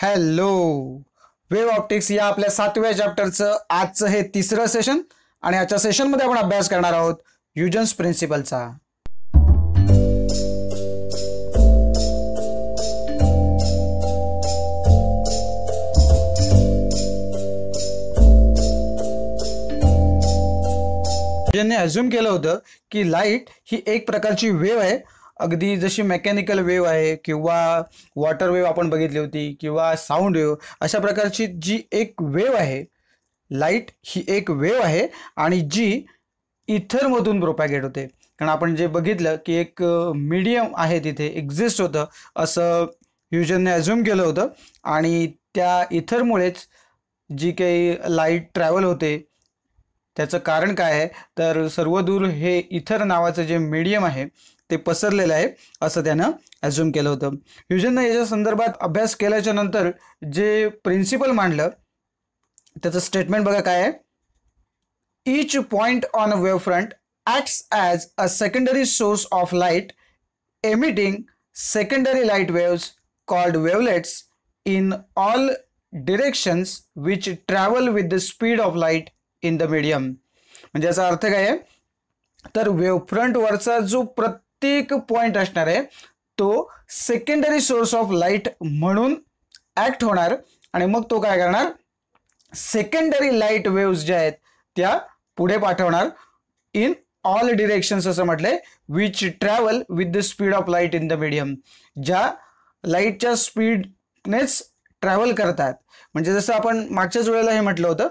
Hello. Wave optics या आपल्या 7व्या चॅप्टरचं आजचं हे तिसरं सेशन आणि आजच्या सेशनमध्ये आपण अभ्यास करणार आहोत ह्युजन्स प्रिन्सिपलचा. ह्युजनने अज्युम केलं होतं की लाईट ही एक प्रकारची वेव्ह आहे, अगदी जशी मेकॅनिकल वेव्ह आहे किंवा वॉटर वेव्ह आपण बघितली होती किंवा साऊंड वेव्ह, अशा प्रकारची जी एक वेव्ह आहे, लाईट ही एक वेव्ह आहे आणि जी इथरमधून प्रोपॅगेट होते. कारण आपण जे बघितलं की एक मीडियम आहे तिथे एक्झिस्ट होतं असं ह्युजनने अज्युम केलं होतं आणि त्या इथरमुळेच जी काही लाईट ट्रॅव्हल होते त्याचं कारण काय आहे तर सर्वदूर हे इथर नावाचं जे मीडियम आहे ते पसरलेलं आहे असं त्यानं अज्युम केलं होतं. ह्युजननं याच्या संदर्भात अभ्यास केल्याच्या नंतर जे प्रिन्सिपल मांडलं त्याचं स्टेटमेंट बघा काय आहे. Each point on a wavefront acts as a secondary source of light emitting secondary light waves called wavelets in all directions which travel with the speed of light in the medium. म्हणजे याचा अर्थ काय आहे तर wave फ्रंटवरचा जो प्रत्येक point असणार आहे तो सेकंडरी सोर्स ऑफ लाईट म्हणून ॲक्ट होणार आणि मग तो काय करणार, सेकंडरी लाईट वेव्स ज्या आहेत त्या पुढे पाठवणार इन ऑल डिरेक्शन्स असं म्हटलंय, which travel with the speed of light in the medium, ज्या लाईटच्या स्पीडनेच ट्रॅव्हल करतात. म्हणजे जसं आपण मागच्याच वेळेला हे म्हटलं होतं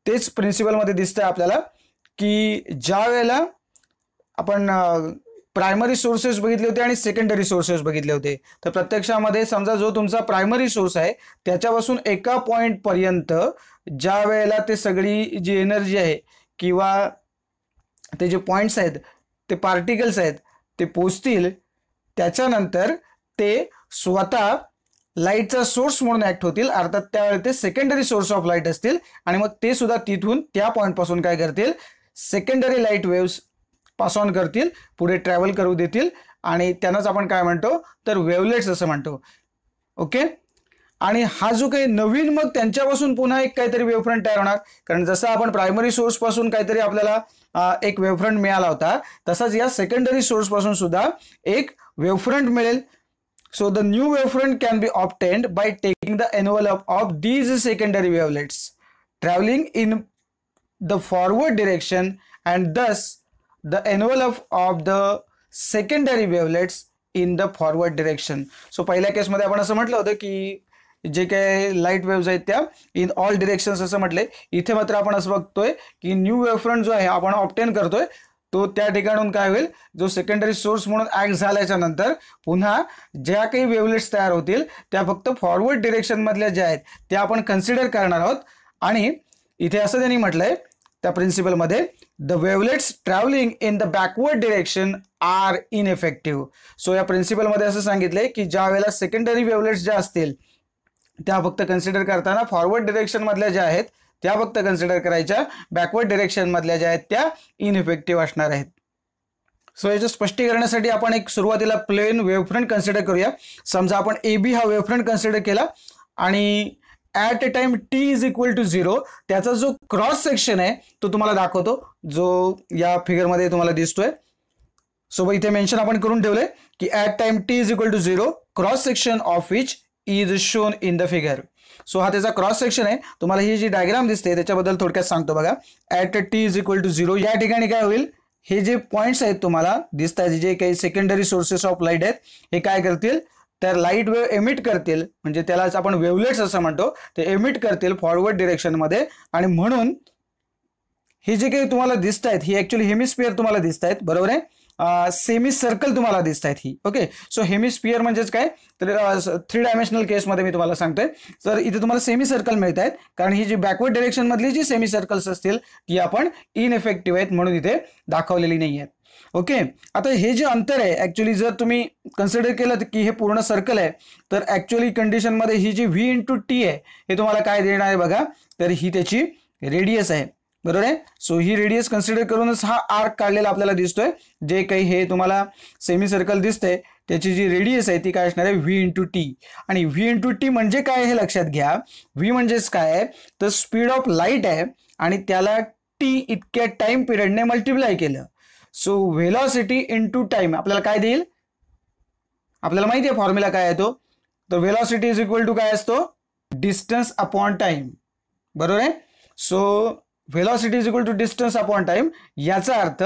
तेच प्रिन्सिपलमध्ये दिसतंय आपल्याला की ज्या वेळेला आपण प्रायमरी सोर्सेस बघितले होते आणि सेकंडरी सोर्सेस बघितले होते तर प्रत्यक्षामध्ये समजा जो तुमचा प्रायमरी सोर्स आहे त्याच्यापासून एका पॉईंटपर्यंत ज्या वेळेला ते सगळी जी एनर्जी आहे किंवा ते जे पॉईंट्स आहेत ते पार्टिकल्स आहेत ते पोचतील त्याच्यानंतर ते स्वतः लाईटचा सोर्स म्हणून ॲक्ट होतील, अर्थात त्यावेळी ते सेकंडरी सोर्स ऑफ लाईट असतील आणि मग ते सुद्धा तिथून त्या पॉईंटपासून काय करतील, secondary light waves pass on करतील, पुढे ट्रॅव्हल करू देतील आणि त्यांनाच आपण काय म्हणतो तर वेवलेट्स असं म्हणतो. ओके. आणि हा जो काही नवीन मग त्यांच्यापासून पुन्हा एक काहीतरी वेवफ्रंट तयार होणार, कारण जसं आपण प्रायमरी सोर्सपासून काहीतरी आपल्याला एक वेवफ्रंट मिळाला होता तसाच या सेकंडरी सोर्सपासून सुद्धा एक वेवफ्रंट मिळेल. So the new wavefront can be obtained by taking the envelope of these secondary wavelets traveling in the forward direction and thus the envelope of the secondary wavelets in the forward direction. So पहिल्या केसमध्ये आपण असं म्हटलं होतं की जे काही light waves आहेत त्या इन ऑल डिरेक्शन्स असं म्हटले. इथे मात्र आपण असं बघतोय की न्यू वेवफ्रंट जो आहे आपण ऑब्टेन करतोय तो त्या ठिकाणून काय होईल, जो सेकंडरी सोर्स म्हणून ॲक्ट झाल्याच्या नंतर पुन्हा ज्या काही वेवलेट्स तयार होतील त्या फक्त फॉरवर्ड डिरेक्शनमधल्या ज्या आहेत त्या आपण कन्सिडर करणार आहोत. आणि इथे असं त्यांनी म्हटलंय त्या प्रिन्सिपलमध्ये, the wavelets travelling in the backward direction are ineffective. So या प्रिन्सिपलमध्ये असं सांगितलंय की ज्या वेळेला सेकंडरी वेवलेट्स ज्या असतील त्या फक्त कन्सिडर करताना फॉरवर्ड डिरेक्शनमधल्या ज्या आहेत त्या फक्त कन्सिडर करायच्या, बॅकवर्ड डिरेक्शनमधल्या ज्या आहेत त्या इनइफेक्टिव्ह असणार आहेत. सो याचं स्पष्टीकरणासाठी आपण एक सुरुवातीला प्लेन वेवफ्रंट कन्सिडर करूया. समजा आपण ए बी हा वेवफ्रंट कन्सिडर केला आणि at a time T is equal to 0 त्याचा जो क्रॉस सेक्शन आहे तो तुम्हाला दाखवतो, जो या फिगरमध्ये तुम्हाला दिसतोय. सो इथे मेन्शन आपण करून ठेवलंय की at time T is equal to 0 cross section of which is shown in the figure. So हा त्याचा क्रॉस सेक्शन आहे. तुम्हाला ही जी डायग्राम दिसते त्याच्याबद्दल थोडक्यात सांगतो बघा. At T is equal to 0 या ठिकाणी काय होईल, हे जे पॉईंट्स आहेत तुम्हाला दिसत आहेत जे काही सेकंडरी सोर्सेस ऑफ लाईट आहेत हे काय करतील तर लाईट वेव्ह एमिट करतील, म्हणजे त्यालाच आपण वेवलेट्स असं म्हणतो, ते एमिट करतील फॉरवर्ड डिरेक्शनमध्ये. आणि म्हणून हे जे काही तुम्हाला दिसत आहेत ही ॲक्च्युली हेमिस्फिअर तुम्हाला दिसत आहेत, बरोबर आहे. सेमी सर्कल तुम्हाला दिसत आहेत ही. ओके. सो हेमिस्फिअर म्हणजेच काय तर 3 डायमेन्शनल केसमध्ये मी तुम्हाला सांगतोय. तर इथे तुम्हाला सेमी सर्कल मिळत आहेत कारण ही जी बॅकवर्ड डिरेक्शन मधली जी सेमी सर्कल्स असतील ती आपण इनइफेक्टिव्ह आहेत म्हणून इथे दाखवलेली नाही आहेत. ओके. आता हे जे अंतर आहे ॲक्च्युली जर तुम्ही कन्सिडर केलं की हे पूर्ण सर्कल आहे तर ॲक्च्युअली कंडिशनमध्ये ही जी व्ही इंटू टी आहे हे तुम्हाला काय देणार आहे बघा, तर ही त्याची रेडियस आहे, बरोबर आहे. सो ही रेडियस कन्सिडर करूनच हा आर्क काढलेला आपल्याला दिसतोय. जे काही हे तुम्हाला सेमी सर्कल दिसतंय त्याची जी रेडियस आहे ती काय असणार आहे व्ही इंटू टी. आणि व्ही इंटू टी म्हणजे काय हे लक्षात घ्या. व्ही म्हणजेच काय आहे तर स्पीड ऑफ लाईट आहे आणि त्याला टी इतक्या टाइम पिरियडने मल्टिप्लाय केलं. सो व्हेलॉसिटी इंटू टाइम आपल्याला काय देईल, आपल्याला माहिती आहे फॉर्म्युला काय आहे तो. तर व्हेलॉसिटी इज इक्वल टू काय असतो डिस्टन्स अपॉन टाइम. बरोबर आहे. So velocity is equal to distance upon time, याचा अर्थ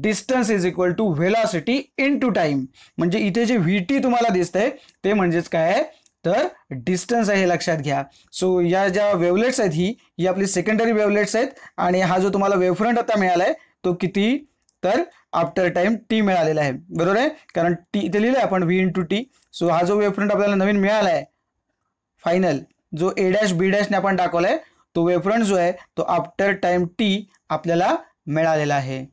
distance is equal to velocity into time. म्हणजे इथे जे व्ही टी तुम्हाला दिसतंय ते म्हणजेच काय आहे तर डिस्टन्स आहे हे लक्षात घ्या. सो या ज्या वेव्हलेट्स आहेत ही आपली सेकंडरी वेव्हलेट्स आहेत आणि हा जो तुम्हाला वेव्हफ्रंट आता मिळालाय तो किती तर आफ्टर टाइम टी मिळालेला आहे. बरोबर आहे, कारण टी इथे लिहिलंय आपण व्ही इंटू टी. सो हा जो वेव्हफ्रंट आपल्याला नवीन मिळाला आहे फायनल जो ए डॅश बी डॅशने आपण दाखवलाय तो वेव्हफ्रंट जो आहे तो आफ्टर टाइम टी आपल्याला मिळालेला आहे.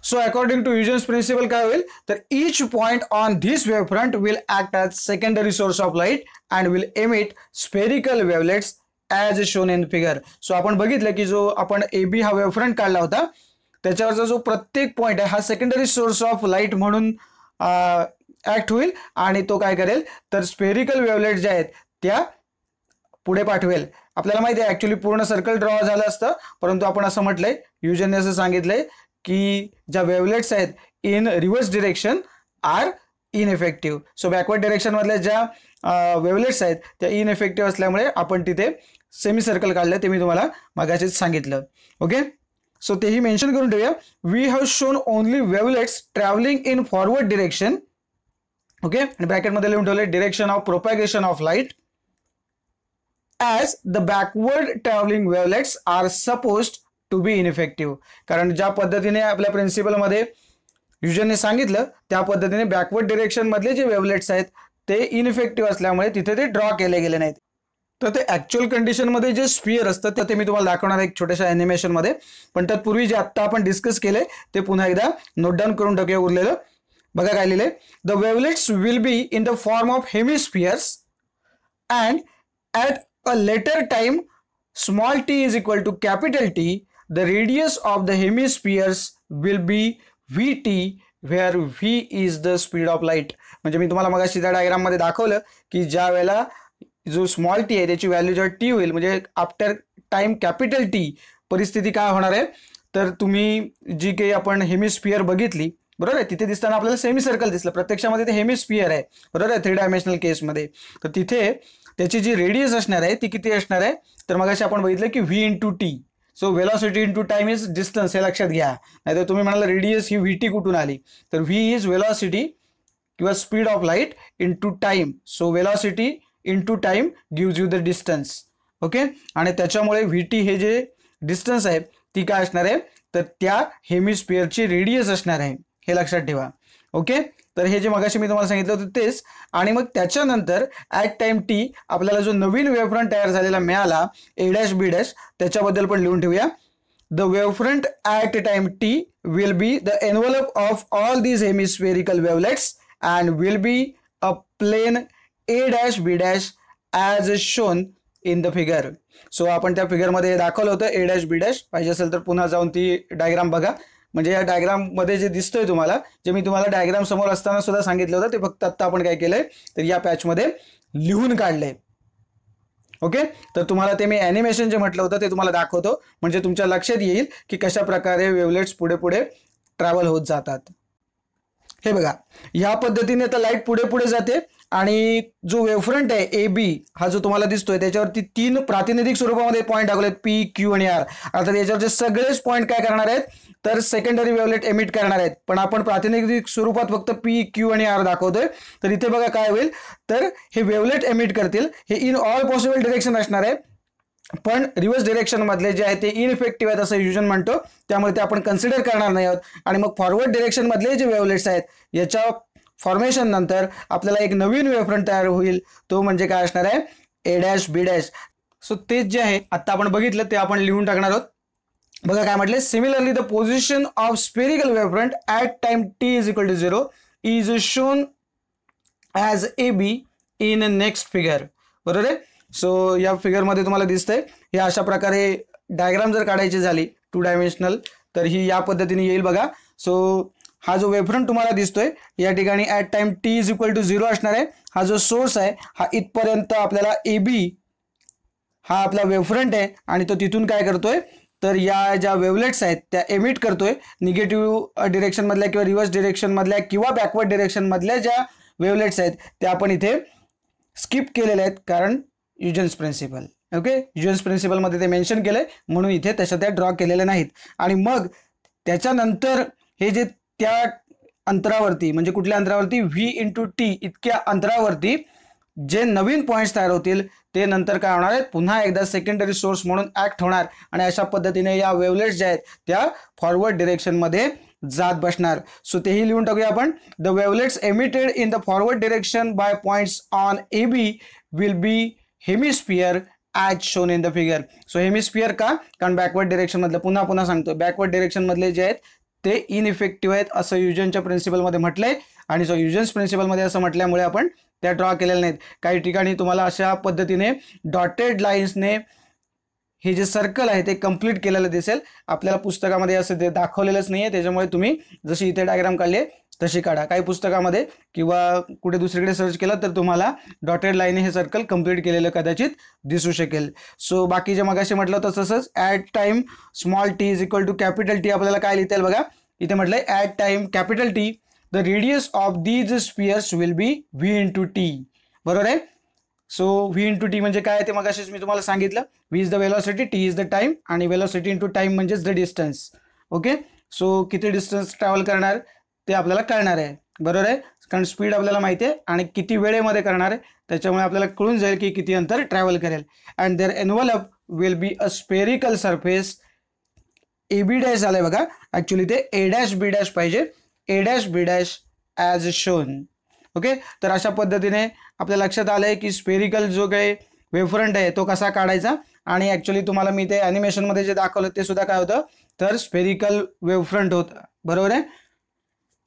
So according to Huygens principle काय होईल तर each point on this wavefront will act as secondary source of light and will emit spherical wavelets as shown in figure. So आपण बघितलं की जो आपण ए बी हा वेव्हफ्रंट काढला होता त्याच्यावरचा जो प्रत्येक पॉइंट आहे हा सेकंडरी सोर्स ऑफ लाईट म्हणून ऍक्ट होईल आणि तो काय करेल तर स्पेरिकल वेव्हलेट ज्या आहेत त्या पुढे पाठवेल. आपल्याला माहिती आहे ऍक्च्युली पूर्ण सर्कल ड्रॉ झालं असतं परंतु आपण असं म्हटलंय ह्युजेनने असं सांगितलंय की ज्या वेव्हलेट्स आहेत in reverse direction are ineffective. So backward direction मधल्या ज्या वेव्हलेट्स आहेत त्या इनइफेक्टिव्ह असल्यामुळे आपण तिथे सेमी सर्कल काढलं ते मी तुम्हाला मगाशीच सांगितलं. ओके, सो तेही मेन्शन करून ठेवूया. We have shown only wavelets travelling in forward direction. Okay, आणि ब्रॅकेटमध्ये लिहून ठेवले direction of propagation of light as the backward traveling wavelets are supposed to be ineffective. कारण ज्या पद्धतीने आपल्या प्रिन्सिपलमध्ये ह्युजेनने सांगितलं त्या पद्धतीने बॅकवर्ड डिरेक्शन मधले जे वेव्हलेट्स आहेत ते इनइफेक्टिव्ह असल्यामुळे तिथे ते ड्रॉ केले गेले नाहीत. तर ते ऍक्च्युअल कंडिशनमध्ये जे स्पियर असतं ते मी तुम्हाला दाखवणार एक छोट्याशा ॲनिमेशनमध्ये. पण तत्पूर्वी जे आत्ता आपण डिस्कस केले ते पुन्हा एकदा नोट डाऊन करून टाकूया उरलेलं. बघा काय लिहिलंय. The wavelets will be in the form of hemispheres and at a later time small t is equal to capital T, the radius of the hemispheres will be vt where v is the speed of light. म्हणजे मी तुम्हाला मगाशी त्या diagram मध्ये दाखवलं की ज्या वेळेला जो स्मॉल टी आहे त्याची व्हॅल्यू जेव्हा टी होईल म्हणजे आफ्टर टाइम कॅपिटल टी परिस्थिती काय होणार आहे तर तुम्ही जी काही आपण हेमिस्फियर बघितली बरोबर आहे तिथे दिसताना आपल्याला सेमी सर्कल दिसलं प्रत्यक्षामध्ये ते हेमिस्फियर आहे बरोबर आहे 3 डायमेन्शनल केसमध्ये. तर तिथे त्याची जी रेडियस असणार आहे ती किती असणार आहे तर मगाशी आपण बघितलं की V into T. So velocity into time is distance हे लक्षात घ्या. नाहीतर तुम्ही म्हणाला रेडियस ही व्ही टी कुठून आली तर व्ही इज व्हेलॉसिटी किंवा speed of light into time. So velocity into time gives you the distance. Okay, आणि त्याच्यामुळे व्ही टी हे जे डिस्टन्स आहे ती काय असणार आहे तर त्या हेमिस्फियरची रेडियस असणार आहे हे लक्षात ठेवा. ओके, तर हे जे मगाशी मी तुम्हाला सांगितलं होतं तेच. आणि मग त्याच्यानंतर ॲट टाइम टी आपल्याला जो नवीन वेव्हफ्रंट तयार झालेला मिळाला ए डॅश बी डॅश त्याच्याबद्दल पण लिहून ठेवूया. The wavefront at time t will be the envelope of all these hemispherical wavelets and will be a plane A dash B dash as shown in the figure. So आपण त्या फिगरमध्ये दाखवलं होतं ए dash B dash. पाहिजे असेल तर पुन्हा जाऊन ती डायग्राम बघा. म्हणजे या डायग्राम मध्ये जे दिसतोय तुम्हाला जे मी तुम्हाला डायग्राम समोर असताना सुद्धा सांगितलं होतं ते फक्त आता आपण काय केलंय तर या पॅच मध्ये लिहून काढलंय. ओके, तर तुम्हाला ते मी ॲनिमेशन जे म्हटलं होतं ते तुम्हाला दाखवतो म्हणजे तुमच्या लक्षात येईल की कशा प्रकारे वेव्हलेट्स पुढे पुढे ट्रॅव्हल होत जातात. हे बघा या पद्धतीने आता लाईट पुढे पुढे जाते आणि जो वेव्हफ्रंट आहे ए बी हा जो तुम्हाला दिसतोय त्याच्यावरती 3 प्रातिनिधिक स्वरूपामध्ये पॉईंट दाखवलेत पी क्यू आणि आर. आता याच्यावरचे सगळेच पॉईंट काय करणार आहेत तर सेकंडरी वेव्हलेट एमिट करणार आहेत पण आपण प्रातिनिधिक स्वरूपात फक्त पी क्यू आणि आर दाखवतोय. तर इथे बघा काय होईल तर हे वेव्हलेट एमिट करतील हे इन ऑल पॉसिबल डिरेक्शन असणार आहे पण रिव्हर्स डिरेक्शन मधले जे आहे ते इनइफेक्टिव्ह आहेत असं ह्युजन म्हणतो त्यामुळे ते आपण कन्सिडर करणार नाही आहोत. आणि मग फॉरवर्ड डिरेक्शन मधले जे वेव्हलेट्स आहेत याच्या फॉर्मेशन नंतर आपल्याला एक नवीन वेव्हफ्रंट तयार होईल तो म्हणजे काय असणार आहे A dash B dash. So तेच जे आहे आता आपण बघितलं ते आपण लिहून टाकणार आहोत. बघा काय म्हटले similarly the position of spherical wavefront at time T is equal to 0 is shown as A B in next figure. बरोबर आहे. सो या फिगरमध्ये तुम्हाला दिसतंय हे अशा प्रकारे डायग्राम जर काढायची झाली 2 डायमेन्शनल तर ही या पद्धतीने येईल बघा. सो हा जो वेव्हफ्रंट तुम्हाला दिसतोय या ठिकाणी at time T is equal to 0 असणार आहे. हा जो सोर्स आहे हा इथपर्यंत आपल्याला ए बी हा आपला वेव्हफ्रंट आहे आणि तो तिथून काय करतोय तर या ज्या वेव्हलेट्स आहेत त्या एमिट करतोय. निगेटिव्ह डिरेक्शन मधल्या किंवा रिव्हर्स डिरेक्शन मधल्या किंवा बॅकवर्ड डिरेक्शन मधल्या ज्या वेव्हलेट्स आहेत त्या आपण इथे स्किप केलेल्या आहेत कारण Huygens principle. Okay, Huygens principle मध्ये ते मेन्शन केलंय म्हणून इथे तशा त्या ड्रॉ केलेल्या नाहीत. आणि मग त्याच्यानंतर हे जे त्या अंतरावरती म्हणजे कुठल्या अंतरावरती v/t इतक्या अंतरावरती जे नवीन पॉइंट्स तयार होतील ते नंतर काय होणार आहेत पुन्हा एकदा सेकंडरी सोर्स म्हणून ऍक्ट होणार आणि अशा पद्धतीने या वेव्हलेट्स ज्या आहेत त्या फॉरवर्ड डिरेक्शन मध्ये जात बसणार. सो तेही लिहून टाकूया आपण. The wavelets emitted in the forward direction by points on A B will be hemisphere as shown in the figure. So hemisphere का, कारण बॅकवर्ड डिरेक्शन मधले पुन्हा सांगतो बॅकवर्ड डिरेक्शन मधले जे आहेत ते इनइफेक्टिव्ह आहेत असं ह्युजेन्सच्या प्रिन्सिपलमध्ये म्हटलंय. आणि सो ह्युजेन्स प्रिन्सिपलमध्ये असं म्हटल्यामुळे आपण त्या ड्रॉ केलेल्या नाहीत. काही ठिकाणी तुम्हाला अशा पद्धतीने डॉटेड लाईन्सने हे जे सर्कल आहे ते कंप्लीट केलेलं दिसेल. आपल्याला पुस्तकामध्ये असं ते दाखवलेलंच नाहीये त्याच्यामुळे तुम्ही जशी इथे डायग्राम काढली तशी काढा. काही पुस्तकामध्ये किंवा कुठे दुसरीकडे सर्च केलं तर तुम्हाला डॉटेड लाईनने हे सर्कल कंप्लीट केलेलं कदाचित दिसू शकेल. सो बाकी जे मगाशी म्हटलं होतं तसंच at time small T is equal to capital T आपल्याला काय लिहिता येईल बघा. इथे म्हटलंय at time capital T the radius of these spheres will be v/t. बरोबर आहे. सो v/t म्हणजे काय ते मगाशीच मी तुम्हाला सांगितलं. v is the velocity, t is the time आणि वेलॉसिटी इंटू टाइम म्हणजेच द डिस्टन्स. ओके, सो किती डिस्टन्स ट्रॅव्हल करणार ते आपल्याला कळणार आहे. बरोबर आहे, कारण स्पीड आपल्याला माहिती आहे आणि किती वेळेमध्ये करणार आहे त्याच्यामुळे आपल्याला कळून जाईल की किती अंतर ट्रॅव्हल करेल. And their envelope will be a spherical surface. A B dash झालंय बघा, ऍक्च्युली ते ए डॅश बी डॅश पाहिजे. A dash B dash as shown. Okay, तर अशा पद्धतीने आपल्या लक्षात आलंय की स्पेरिकल जो काही वेव्हफ्रंट आहे तो कसा काढायचा. आणि ऍक्च्युली तुम्हाला मी ते ॲनिमेशनमध्ये जे दाखवलं ते सुद्धा काय होतं तर स्पेरिकल वेव्हफ्रंट होतं. बरोबर आहे.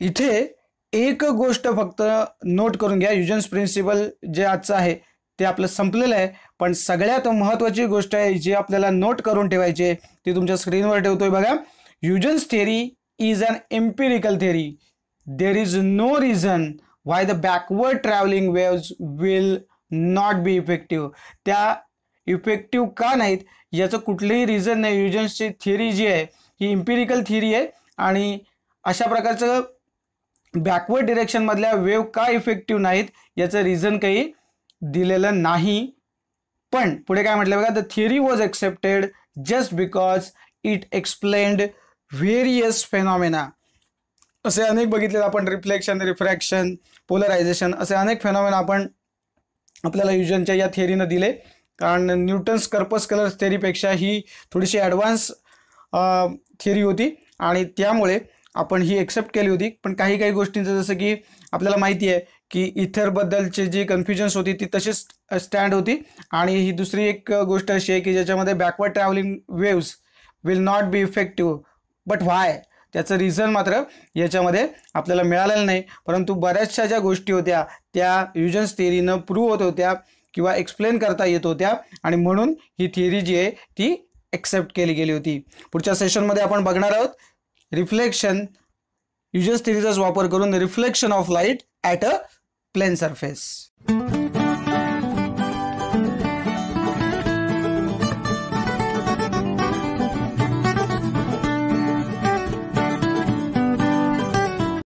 इथे एक गोष्ट फक्त नोट करून घ्या, ह्युजेन्स प्रिन्सिपल जे आजचं आहे ते आपलं संपलेलं आहे. पण सगळ्यात महत्त्वाची गोष्ट आहे जी आपल्याला नोट करून ठेवायची आहे ती तुमच्या स्क्रीनवर ठेवतोय बघा. Huygens theory is an empirical theory. There is no reason why the backward travelling waves will not be effective. त्या इफेक्टिव्ह का नाहीत याचं कुठलंही रिझन नाही. ह्युजेन्सची थिअरी जी आहे ही एम्पिरिकल थिअरी आहे आणि अशा प्रकारचं बॅकवर्ड डिरेक्शन मधल्या वेव्ह का इफेक्टिव्ह नाहीत याचं रिझन काही दिलेलं नाही. पण पुढे काय म्हटलं बघा, the theory was accepted just because it explained various phenomena. असे अनेक बघितले आपण, रिफ्लेक्शन, रिफ्रॅक्शन, पोलरायझेशन असे अनेक फेनॉमेना आपण आपल्याला ह्युजेन्सच्या या थिअरीनं दिले. कारण न्यूटन्स कर्पस्कलर थिअरीपेक्षा ही थोडीशी ॲडव्हान्स थिअरी होती आणि त्यामुळे आपण ही एक्सेप्ट केली होती. पण काही गोष्टींचं जसं की आपल्याला माहिती आहे की इथरबद्दलची जी कन्फ्युजन्स होती ती तशीच स्टँड होती. आणि ही दुसरी एक गोष्ट अशी आहे की ज्याच्यामध्ये backward travelling waves will not be effective. But why, त्याचं रिझन मात्र याच्यामध्ये आपल्याला मिळालेलं नाही. परंतु बऱ्याचशा ज्या गोष्टी होत्या त्या ह्युजेन्स थिअरीनं प्रूव्ह होत होत्या किंवा एक्सप्लेन करता येत होत्या आणि म्हणून ही थिअरी जी आहे ती एक्सेप्ट केली गेली होती. पुढच्या सेशनमध्ये आपण बघणार आहोत रिफ्लेक्शन, ह्युजेन्स थिअरीचाच वापर करून reflection of light at a plane surface.